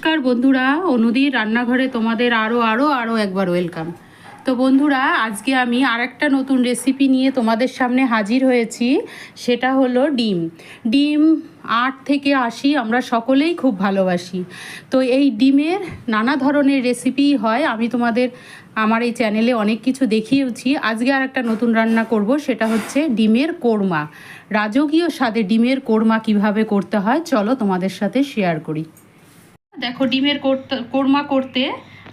নমস্কার বন্ধুরা, অনুদির রান্নাঘরে তোমাদের আরও একবার ওয়েলকাম। তো বন্ধুরা, আজকে আমি আরেকটা নতুন রেসিপি নিয়ে তোমাদের সামনে হাজির হয়েছি। সেটা হলো ডিম 8 থেকে 80 আমরা সকলেই খুব ভালোবাসি। তো এই ডিমের নানা ধরনের রেসিপি হয়, আমি তোমাদের আমার এই চ্যানেলে অনেক কিছু দেখিয়েছি। আজকে আর একটা নতুন রান্না করব, সেটা হচ্ছে ডিমের কোরমা। রাজকীয় স্বাদে ডিমের কোরমা কিভাবে করতে হয় চলো তোমাদের সাথে শেয়ার করি। দেখো, ডিমের কোরমা করতে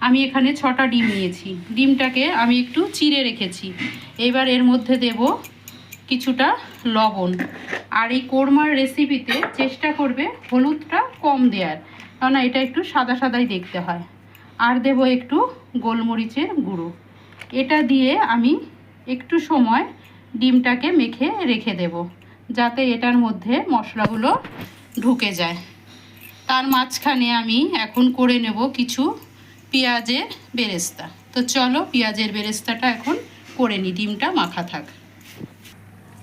আমি এখানে 6টা ডিম নিয়েছি। ডিমটাকে আমি একটু চিড়ে রেখেছি। এবার এর মধ্যে দেব কিছুটা লবণ। আর এই কোরমার রেসিপিতে চেষ্টা করবে হলুদটা কম দেওয়ার, কারণ এটা একটু সাদা সাদাই দেখতে হয়। আর দেব একটু গোলমরিচের গুঁড়ো। এটা দিয়ে আমি একটু সময় ডিমটাকে মেখে রেখে দেব, যাতে এটার মধ্যে মশলাগুলো ঢুকে যায়। তার মাঝখানে আমি এখন করে নেব কিছু পেঁয়াজের বেরেস্তা। তো চলো পেঁয়াজের বেরেস্তাটা এখন করে নিই, ডিমটা মাখা থাক।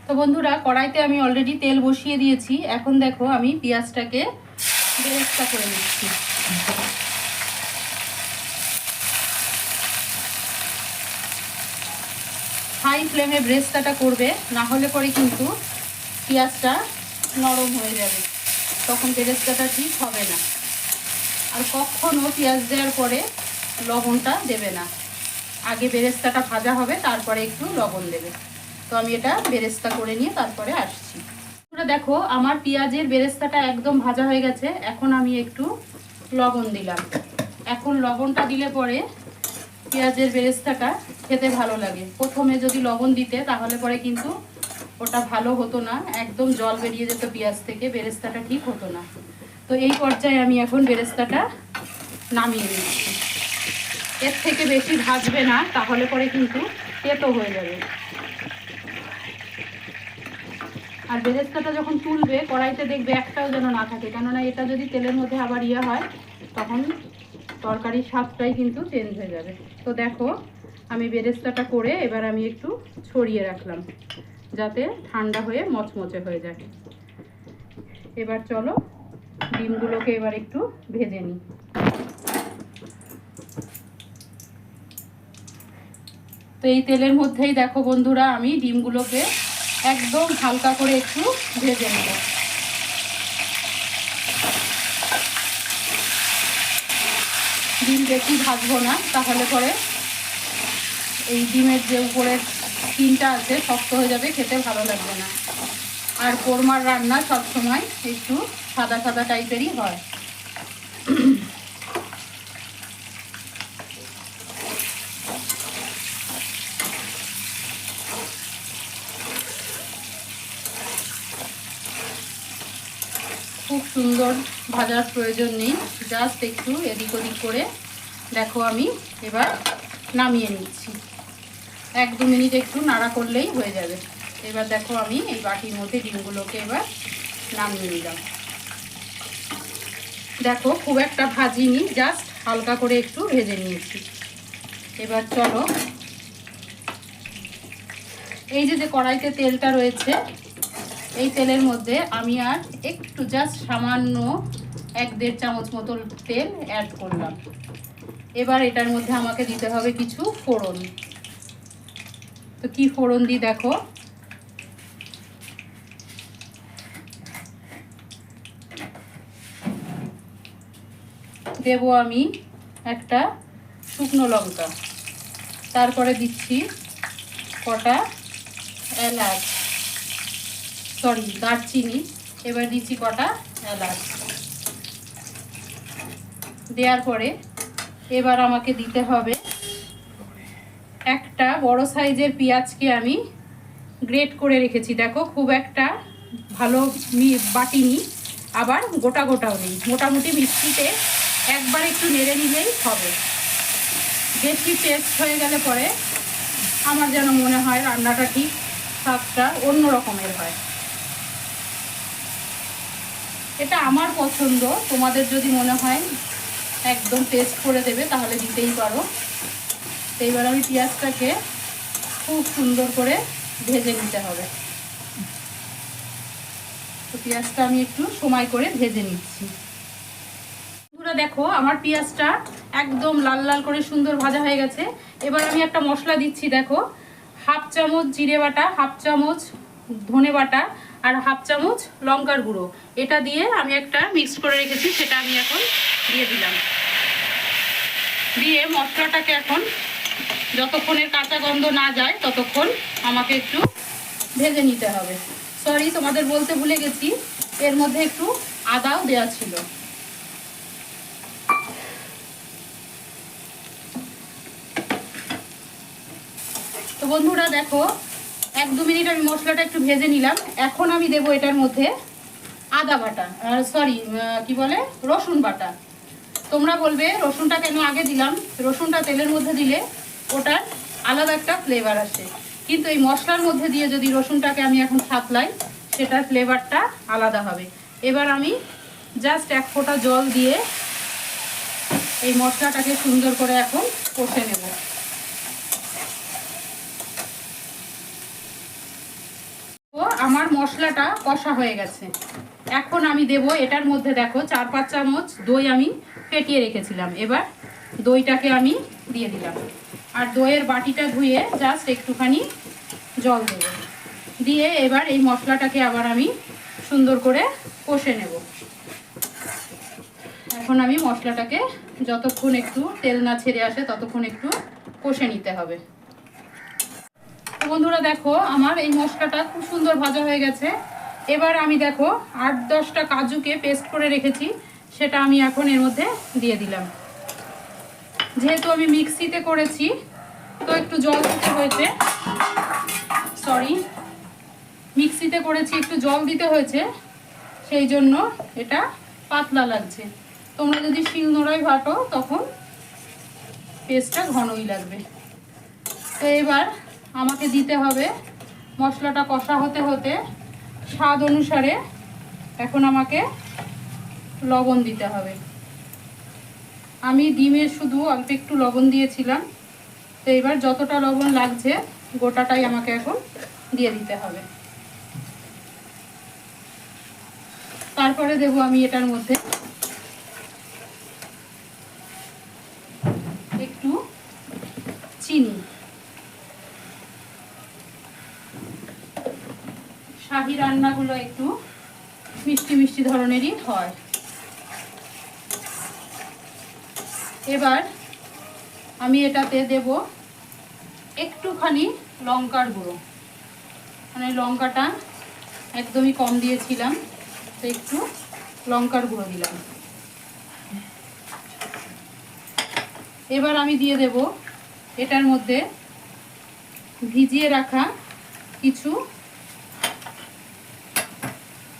তো বন্ধুরা, কড়াইতে আমি অলরেডি তেল বসিয়ে দিয়েছি। এখন দেখো আমি পেঁয়াজটাকে বেরেস্তা করে নিচ্ছি। হাই ফ্লেমে বেরেস্তাটা করবে, না হলে পরে কিন্তু পেঁয়াজটা নরম হয়ে যাবে, তখন বেরেস্তাটা ঠিক হবে না। আর কখনো পেঁয়াজ দেওয়ার পরে লবণটা দেবে না, আগে বেরেস্তাটা ভাজা হবে, তারপরে একটু লবণ দেবে। তো আমি এটা বেরেস্তা করে নিয়ে তারপরে আসছি। দেখো, আমার পেঁয়াজের বেরেস্তাটা একদম ভাজা হয়ে গেছে। এখন আমি একটু লবণ দিলাম। এখন লবণটা দিলে পরে পেঁয়াজের বেরেস্তাটা খেতে ভালো লাগে। প্রথমে যদি লবণ দিতে তাহলে পরে কিন্তু ওটা ভালো হতো না, একদম জল বেরিয়ে যেত পেঁয়াজ থেকে, বেরেস্তাটা ঠিক হতো না। তো এই পর্যায়ে আমি এখন বেরেস্তাটা নামিয়ে নিচ্ছি। এর থেকে বেশি ভাজবে না, তাহলে পরে কিন্তু তেতো হয়ে যাবে। আর বেরেস্তাটা যখন তুলবে কড়াইতে দেখবে একটাও যেন না থাকে, কেননা এটা যদি তেলের মধ্যে আবার হয় তখন তরকারির স্বাদটাই কিন্তু চেঞ্জ হয়ে যাবে। তো দেখো, আমি বেরেস্তাটা করে এবার আমি একটু ছড়িয়ে রাখলাম, যাতে ঠান্ডা হয়ে মচমচে হয়ে যায়। এবার চলো ডিমগুলোকে এবার একটু ভেজে নিই। তো এই তেলের মধ্যেই দেখো বন্ধুরা, আমি ডিমগুলোকে একদম হালকা করে একটু ভেজে নেব। ডিম বেশি ভাজবো না, তাহলে পরে এই ডিমের যে উপরের স্কিনটা আছে শক্ত হয়ে যাবে, খেতে ভালো লাগবে না। আর কোরমার রান্না সবসময় একটু সাদা সাদা টাইপেরই হয়। খুব সুন্দর ভাজার প্রয়োজন নেই, জাস্ট একটু এদিক ওদিক করে দেখো আমি এবার নামিয়ে নিচ্ছি। 1-2 মিনিট একটু নাড়া করলেই হয়ে যাবে। এবার দেখো আমি এই বাটির মধ্যে ডিমগুলোকে এবার নামিয়ে নিলাম। দেখো, খুব একটা ভাজিনি, জাস্ট হালকা করে একটু ভেজে নিয়েছি। এবার চলো এই যে কড়াইতে তেলটা রয়েছে, এই তেলের মধ্যে আমি আর একটু জাস্ট সামান্য 1-1.5 চামচ মতো তেল অ্যাড করলাম। এবার এটার মধ্যে আমাকে দিতে হবে কিছু ফোড়ন। তো কি ফোড়ন দিই দেখো, দেব আমি একটা শুকনো লঙ্কা, তারপরে দিচ্ছি কটা এলাচ, দারচিনি। এবার দিচ্ছি কটা এলাচ। দেওয়ার পরে এবার আমাকে দিতে হবে একটা বড় সাইজের পেঁয়াজকে আমি গ্রেট করে রেখেছি। দেখো, খুব একটা ভালো বাটিনি, আবার গোটা গোটাও নেই, মোটামুটি মিক্সিতে একবার একটু নেড়ে নিলেই হবে। বেশি পেস্ট হয়ে গেলে পরে আমার যেন মনে হয় রান্নাটা ঠিক স্বাদটা অন্য রকমের হয়। এটা আমার পছন্দ, তোমাদের যদি মনে হয় একদম পেস্ট করে দেবে তাহলে দিতেই পারো। তো এবার আমি পেঁয়াজটাকে খুব সুন্দর করে ভেজে নিতে হবে। তো পেঁয়াজটা আমি একটু সময় করে ভেজে নিচ্ছি। দেখো আমার পেঁয়াজটা একদম লাল লাল করে সুন্দর ভাজা হয়ে গেছে। এবার আমি একটা মশলা দিচ্ছি, দেখো 1/2 চামচ জিরে বাটা, 1/2 চামচ ধনে বাটা আর 1/2 চামচ লঙ্কার গুঁড়ো। এটা দিয়ে আমি একটা মিক্স করে রেখেছি, সেটা আমি এখন দিয়ে দিলাম। দিয়ে মশলাটাকে এখন যতক্ষণের কাঁচা গন্ধ না যায় ততক্ষণ আমাকে একটু ভেজে নিতে হবে। সরি, তোমাদের বলতে ভুলে গেছি, এর মধ্যে একটু আদাও দেওয়া ছিল। তো বন্ধুরা দেখো 1-2 মিনিট আমি মশলাটা একটু ভেজে নিলাম। এখন আমি দেবো এটার মধ্যে আদা বাটা, সরি কি বলে রসুন বাটা। তোমরা বলবে রসুনটা কেন আগে দিলাম, রসুনটা তেলের মধ্যে দিলে ওটার আলাদা একটা ফ্লেভার আসে, কিন্তু এই মশলার মধ্যে দিয়ে যদি রসুনটাকে আমি এখন সাতলাই সেটার ফ্লেভারটা আলাদা হবে। এবার আমি জাস্ট 1 ফোঁটা জল দিয়ে এই মশলাটাকে সুন্দর করে এখন কষে নেব। তো আমার মশলাটা কষা হয়ে গেছে। এখন আমি দেব এটার মধ্যে, দেখো 4-5 চামচ দই আমি ফেটিয়ে রেখেছিলাম। এবার দইটাকে আমি দিয়ে দিলাম, আর দইয়ের বাটিটা ধুয়ে জাস্ট একটুখানি জল দেব। দিয়ে এবার এই মশলাটাকে আবার আমি সুন্দর করে কষে নেব। এখন আমি মশলাটাকে যতক্ষণ একটু তেল না ছেড়ে আসে ততক্ষণ একটু কষে নিতে হবে। বন্ধুরা দেখো আমার এই মশলাটা খুব সুন্দর ভাজা হয়ে গেছে। এবার আমি দেখো 8-10টা কাজুকে পেস্ট করে রেখেছি, সেটা আমি এখন এর মধ্যে দিয়ে দিলাম। যেহেতু আমি মিক্সিতে করেছি তো একটু জল দিতে হয়েছে, সরি মিক্সিতে করেছি একটু জল দিতে হয়েছে, সেই জন্য এটা পাতলা লাগছে। তোমরা যদি শিলনোড়ায় বাটো তখন পেস্টটা ঘনই লাগবে। তো এবার আমাকে দিতে হবে, মশলাটা কষা হতে হতে স্বাদ অনুসারে এখন আমাকে লবণ দিতে হবে। আমি ডিমে শুধু অল্প একটু লবণ দিয়েছিলাম, তো এবার যতটা লবণ লাগছে গোটাটাই আমাকে এখন দিয়ে দিতে হবে। তারপরে দেব আমি এটার মধ্যে একটু চিনি। শাহি রান্নাগুলো একটু মিষ্টি মিষ্টি ধরনেরই হয়। এবার আমি এটাতে দেব একটুখানি লঙ্কার গুঁড়ো, মানে লঙ্কাটা একদমই কম দিয়েছিলাম, তো একটু লঙ্কার গুঁড়ো দিলাম। এবার আমি দিয়ে দেব এটার মধ্যে ভিজিয়ে রাখা কিছু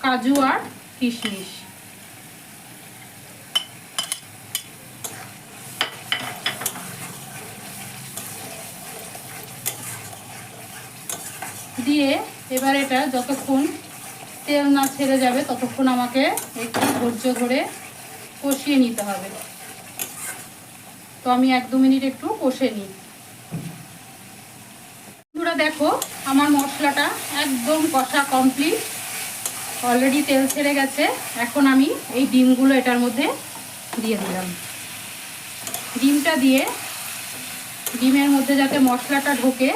কাজু আর কিশমিশ। দিয়ে এবার এটা যতক্ষণ তেল না ছেড়ে যাবে ততক্ষণ আমাকে একটু ধৈর্য ধরে কষিয়ে নিতে হবে। তো আমি 1-2 মিনিট একটু কষে নিই। বন্ধুরা দেখো আমার মশলাটা একদম কষা কমপ্লিট, অলরেডি তেল ছেড়ে গেছে। এখন আমি এই ডিমগুলো এটার মধ্যে দিয়ে দিলাম। ডিমটা দিয়ে ডিমের মধ্যে যাতে মশলাটা ঢোকে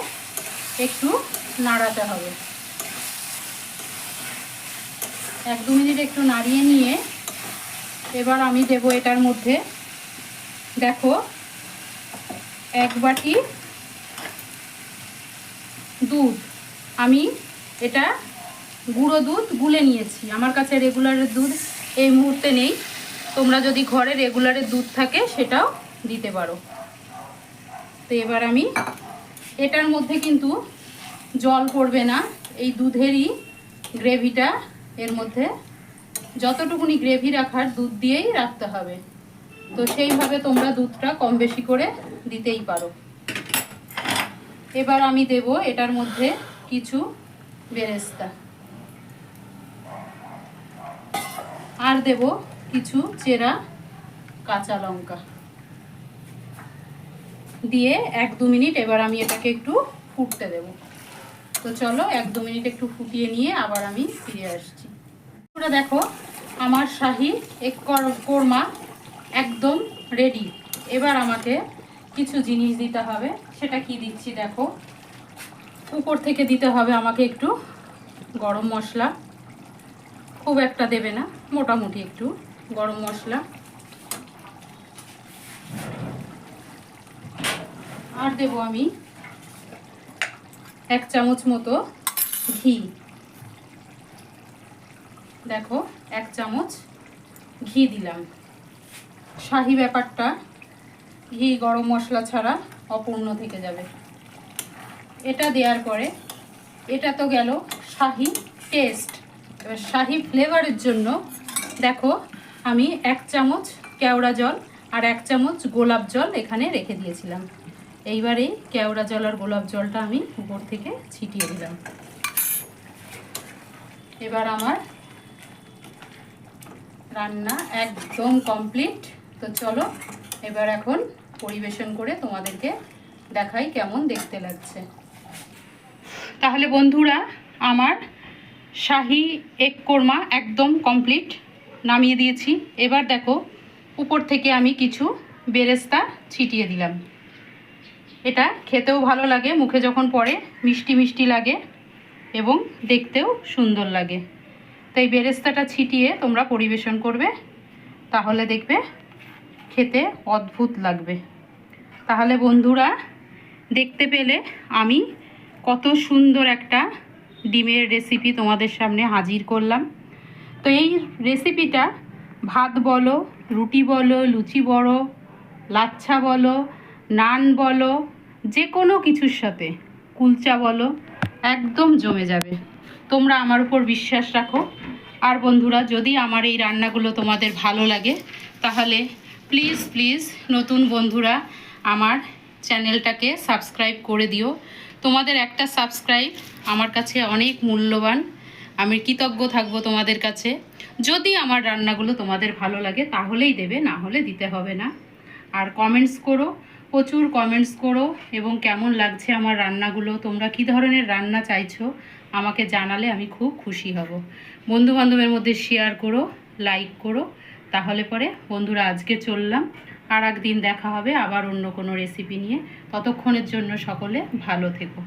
একটু নাড়াতে হবে। 1-2 মিনিট একটু নাড়িয়ে নিয়ে এবার আমি দেব এটার মধ্যে, দেখো 1 বাটি দুধ। আমি এটা গুঁড়ো দুধ গুলে নিয়েছি, আমার কাছে রেগুলারের দুধ এই মুহূর্তে নেই। তোমরা যদি ঘরে রেগুলারের দুধ থাকে সেটাও দিতে পারো। তো এবার আমি এটার মধ্যে কিন্তু জল পড়বে না, এই দুধেরই গ্রেভিটা এর মধ্যে যতটুকুনি গ্রেভি রাখার দুধ দিয়েই রাখতে হবে। তো সেইভাবে তোমরা দুধটা কম বেশি করে দিতেই পারো। এবার আমি দেব এটার মধ্যে কিছু বেরেস্তা, আর দেব কিছু চেরা কাঁচা লঙ্কা দিয়ে 1-2 মিনিট এবার আমি এটাকে একটু ফুটতে দেব। তো চলো 1-2 মিনিট একটু ফুটিয়ে নিয়ে আবার আমি ফিরে আসছি। তোমরা দেখো আমার শাহি এক কোরমা একদম রেডি। এবার আমাকে কিছু জিনিস দিতে হবে, সেটা কি দিচ্ছি দেখো। উপর থেকে দিতে হবে আমাকে একটু গরম মশলা, খুব একটা দেবে না, মোটামুটি একটু গরম মশলা। আর দেব আমি 1 চামচ মতো ঘি। দেখো 1 চামচ ঘি দিলাম। শাহি ব্যাপারটা ঘি গরম মশলা ছাড়া অপূর্ণ থেকে যাবে। এটা দেওয়ার পরে এটা তো গেল শাহি টেস্ট। এবার শাহি ফ্লেভারের জন্য দেখো আমি 1 চামচ কেওড়া জল আর 1 চামচ গোলাপ জল এখানে রেখে দিয়েছিলাম। এইবারে কেওড়া জল আর গোলাপ জলটা আমি উপর থেকে ছিটিয়ে দিলাম। এবার আমার রান্না একদম কমপ্লিট। তো চলো এবার এখন পরিবেশন করে তোমাদেরকে দেখাই কেমন দেখতে লাগছে। তাহলে বন্ধুরা আমার শাহি এগ কোরমা একদম কমপ্লিট, নামিয়ে দিয়েছি। এবার দেখো উপর থেকে আমি কিছু বেরেস্তা ছিটিয়ে দিলাম। এটা খেতেও ভালো লাগে, মুখে যখন পড়ে মিষ্টি মিষ্টি লাগে এবং দেখতেও সুন্দর লাগে। তাই বেরেস্তাটা ছিটিয়ে তোমরা পরিবেশন করবে, তাহলে দেখবে খেতে অদ্ভুত লাগবে। তাহলে বন্ধুরা দেখতে পেলে আমি কত সুন্দর একটা ডিমের রেসিপি তোমাদের সামনে হাজির করলাম। তো এই রেসিপিটা ভাত বলো, রুটি বলো, লুচি বলো, লাচ্ছা বলো, নান বলো, যে কোনো কিছুর সাথে, কুলচা বলো, একদম জমে যাবে। তোমরা আমার উপর বিশ্বাস রাখো। আর বন্ধুরা যদি আমার এই রান্নাগুলো তোমাদের ভালো লাগে তাহলে প্লিজ প্লিজ নতুন বন্ধুরা আমার চ্যানেলটাকে সাবস্ক্রাইব করে দিও। তোমাদের একটা সাবস্ক্রাইব আমার কাছে অনেক মূল্যবান। আমি কৃতজ্ঞ থাকবো তোমাদের কাছে। যদি আমার রান্নাগুলো তোমাদের ভালো লাগে তাহলেই দেবে, না হলে দিতে হবে না। আর কমেন্টস করো, প্রচুর কমেন্টস করো, এবং কেমন লাগছে আমার রান্নাগুলো, তোমরা কী ধরনের রান্না চাইছো আমাকে জানালে আমি খুব খুশি হব। বন্ধুবান্ধবের মধ্যে শেয়ার করো, লাইক করো। তাহলে পরে বন্ধুরা আজকে চললাম, আর একদিন দেখা হবে আবার অন্য কোনো রেসিপি নিয়ে। ততক্ষণের জন্য সকলে ভালো থেকো।